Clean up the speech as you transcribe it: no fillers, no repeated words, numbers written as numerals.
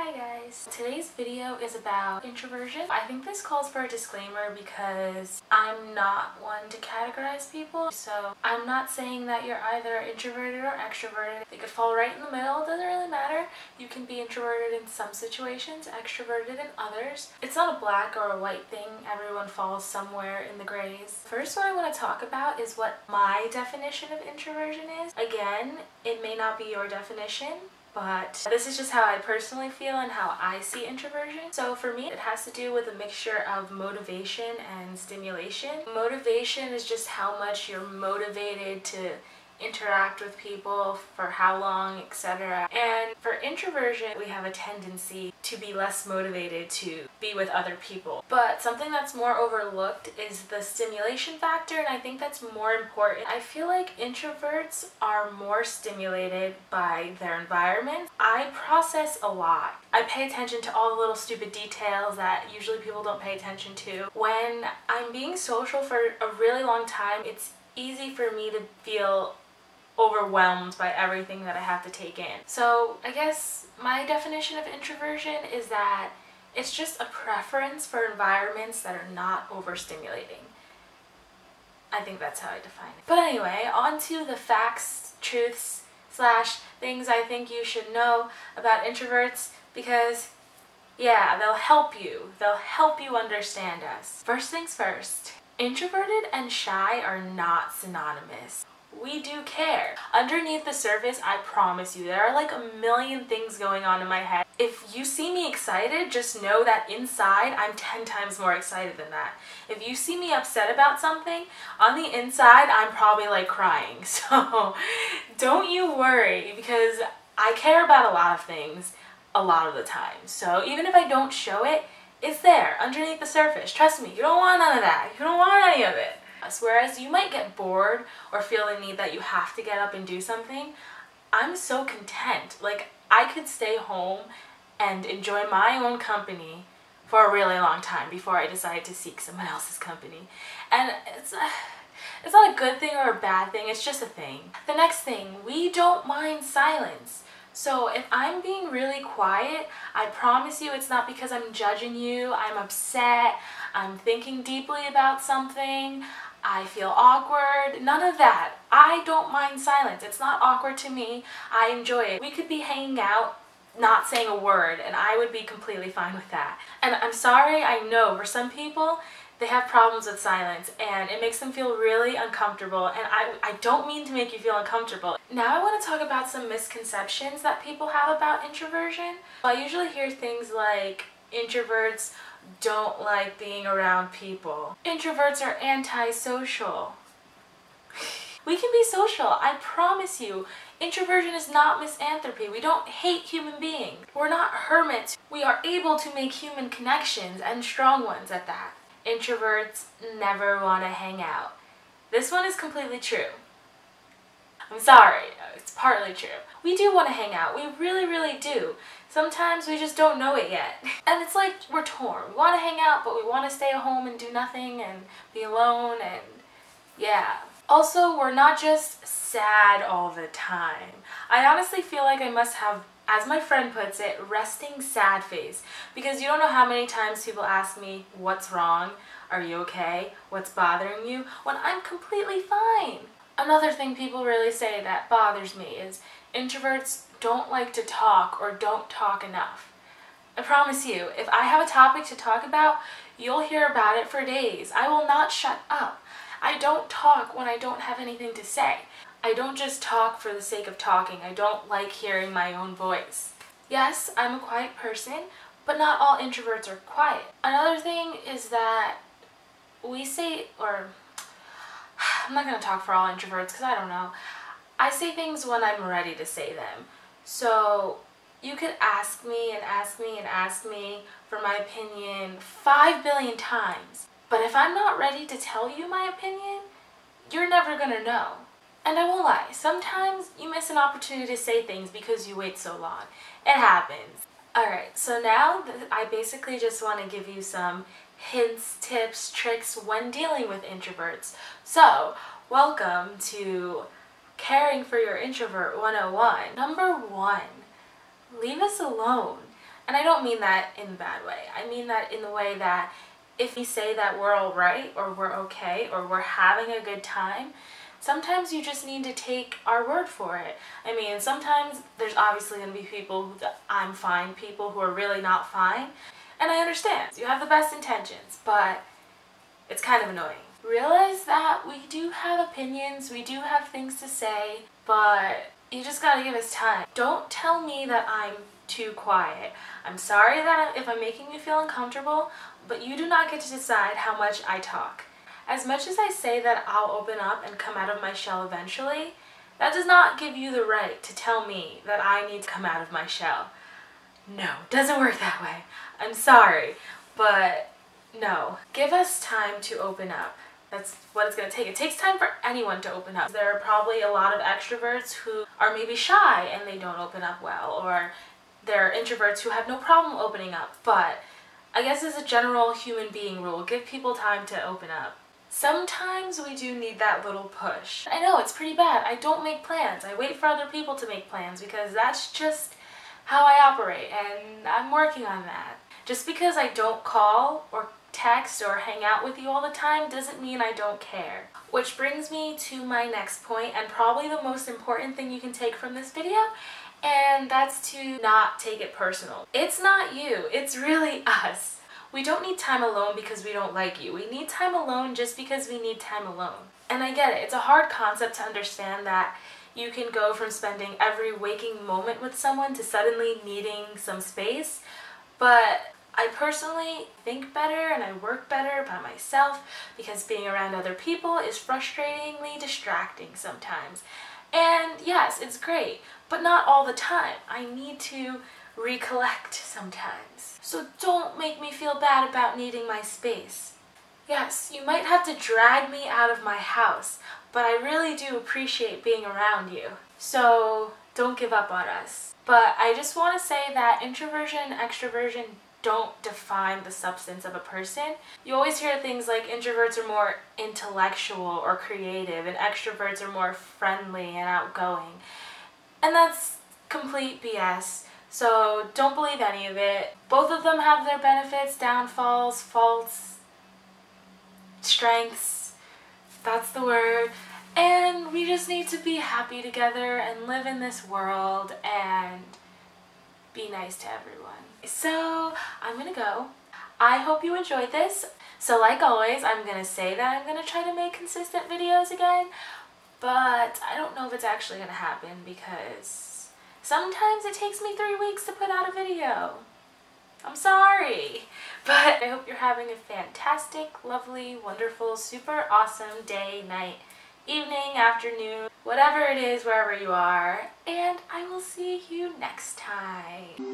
Hi guys! Today's video is about introversion. I think this calls for a disclaimer because I'm not one to categorize people. So I'm not saying that you're either introverted or extroverted. They could fall right in the middle. It doesn't really matter. You can be introverted in some situations, extroverted in others. It's not a black or a white thing. Everyone falls somewhere in the grays. First, what I want to talk about is what my definition of introversion is. Again, it may not be your definition, but this is just how I personally feel and how I see introversion. So for me, it has to do with a mixture of motivation and stimulation. Motivation is just how much you're motivated to interact with people, for how long, etc. And for introversion, we have a tendency to be less motivated to be with other people. But something that's more overlooked is the stimulation factor, and I think that's more important. I feel like introverts are more stimulated by their environment. I process a lot. I pay attention to all the little stupid details that usually people don't pay attention to. When I'm being social for a really long time, it's easy for me to feel overwhelmed by everything that I have to take in. So I guess my definition of introversion is that it's just a preference for environments that are not overstimulating. I think that's how I define it. But anyway, on to the facts, truths, / things I think you should know about introverts, because yeah, they'll help you. They'll help you understand us. First things first, introverted and shy are not synonymous. We do care. Underneath the surface, I promise you, there are like a million things going on in my head. If you see me excited, just know that inside, I'm 10 times more excited than that. If you see me upset about something, on the inside, I'm probably like crying. So don't you worry, because I care about a lot of things a lot of the time. So even if I don't show it, it's there underneath the surface. Trust me, you don't want none of that. You don't want any of it. Whereas you might get bored or feel the need that you have to get up and do something, I'm so content. Like, I could stay home and enjoy my own company for a really long time before I decide to seek someone else's company. And it's not a good thing or a bad thing, it's just a thing. The next thing, we don't mind silence. So if I'm being really quiet, I promise you it's not because I'm judging you, I'm upset, I'm thinking deeply about something, I feel awkward, none of that. I don't mind silence. It's not awkward to me. I enjoy it. We could be hanging out, not saying a word, and I would be completely fine with that. And I'm sorry, I know for some people, they have problems with silence and it makes them feel really uncomfortable, and I don't mean to make you feel uncomfortable. Now I want to talk about some misconceptions that people have about introversion. I usually hear things like introverts don't like being around people. Introverts are antisocial. We can be social, I promise you. Introversion is not misanthropy. We don't hate human beings. We're not hermits. We are able to make human connections, and strong ones at that. Introverts never want to hang out. This one is completely true. I'm sorry, it's partly true. We do want to hang out. We really, really do. Sometimes we just don't know it yet. And it's like we're torn. We want to hang out, but we want to stay at home and do nothing and be alone, and yeah. Also, we're not just sad all the time. I honestly feel like I must have, as my friend puts it, resting sad face. Because you don't know how many times people ask me, what's wrong? Are you okay? What's bothering you? When I'm completely fine. Another thing people really say that bothers me is introverts don't like to talk or don't talk enough. I promise you, if I have a topic to talk about, you'll hear about it for days. I will not shut up. I don't talk when I don't have anything to say. I don't just talk for the sake of talking. I don't like hearing my own voice. Yes, I'm a quiet person, but not all introverts are quiet. Another thing is that we say, or I'm not going to talk for all introverts because I don't know. I say things when I'm ready to say them. So you could ask me and ask me and ask me for my opinion 5 billion times. But if I'm not ready to tell you my opinion, you're never going to know. And I won't lie, sometimes you miss an opportunity to say things because you wait so long. It happens. Alright, so now I basically just want to give you some hints, tips, tricks when dealing with introverts. So, welcome to Caring for Your Introvert 101. Number 1, leave us alone. And I don't mean that in a bad way. I mean that in the way that if we say that we're all right or we're okay or we're having a good time, sometimes you just need to take our word for it. I mean, sometimes there's obviously going to be people who I'm fine, people who are really not fine. And I understand. You have the best intentions, but it's kind of annoying. Realize that we do have opinions, we do have things to say, but you just gotta give us time. Don't tell me that I'm too quiet. I'm sorry that if I'm making you feel uncomfortable, but you do not get to decide how much I talk. As much as I say that I'll open up and come out of my shell eventually, that does not give you the right to tell me that I need to come out of my shell. No, it doesn't work that way. I'm sorry, but no. Give us time to open up. That's what it's going to take. It takes time for anyone to open up. There are probably a lot of extroverts who are maybe shy and they don't open up well, or there are introverts who have no problem opening up, but I guess as a general human being rule, give people time to open up. Sometimes we do need that little push. I know, it's pretty bad. I don't make plans. I wait for other people to make plans because that's just how I operate, and I'm working on that. Just because I don't call or text or hang out with you all the time doesn't mean I don't care. Which brings me to my next point, and probably the most important thing you can take from this video, and that's to not take it personal. It's not you, it's really us. We don't need time alone because we don't like you. We need time alone just because we need time alone. And I get it, it's a hard concept to understand that you can go from spending every waking moment with someone to suddenly needing some space, but I personally think better and I work better by myself because being around other people is frustratingly distracting sometimes. And yes, it's great, but not all the time. I need to recollect sometimes. So don't make me feel bad about needing my space. Yes, you might have to drag me out of my house, but I really do appreciate being around you. So don't give up on us. But I just want to say that introversion and extroversion don't define the substance of a person. You always hear things like introverts are more intellectual or creative and extroverts are more friendly and outgoing. And that's complete BS. So don't believe any of it. Both of them have their benefits, downfalls, faults, strengths. That's the word. And we just need to be happy together and live in this world and be nice to everyone. So I'm gonna go. I hope you enjoyed this. So like always, I'm gonna say that I'm gonna try to make consistent videos again, but I don't know if it's actually gonna happen because sometimes it takes me 3 weeks to put out a video. I'm sorry, but I hope you're having a fantastic, lovely, wonderful, super awesome day, night, evening, afternoon, whatever it is, wherever you are, and I will see you next time.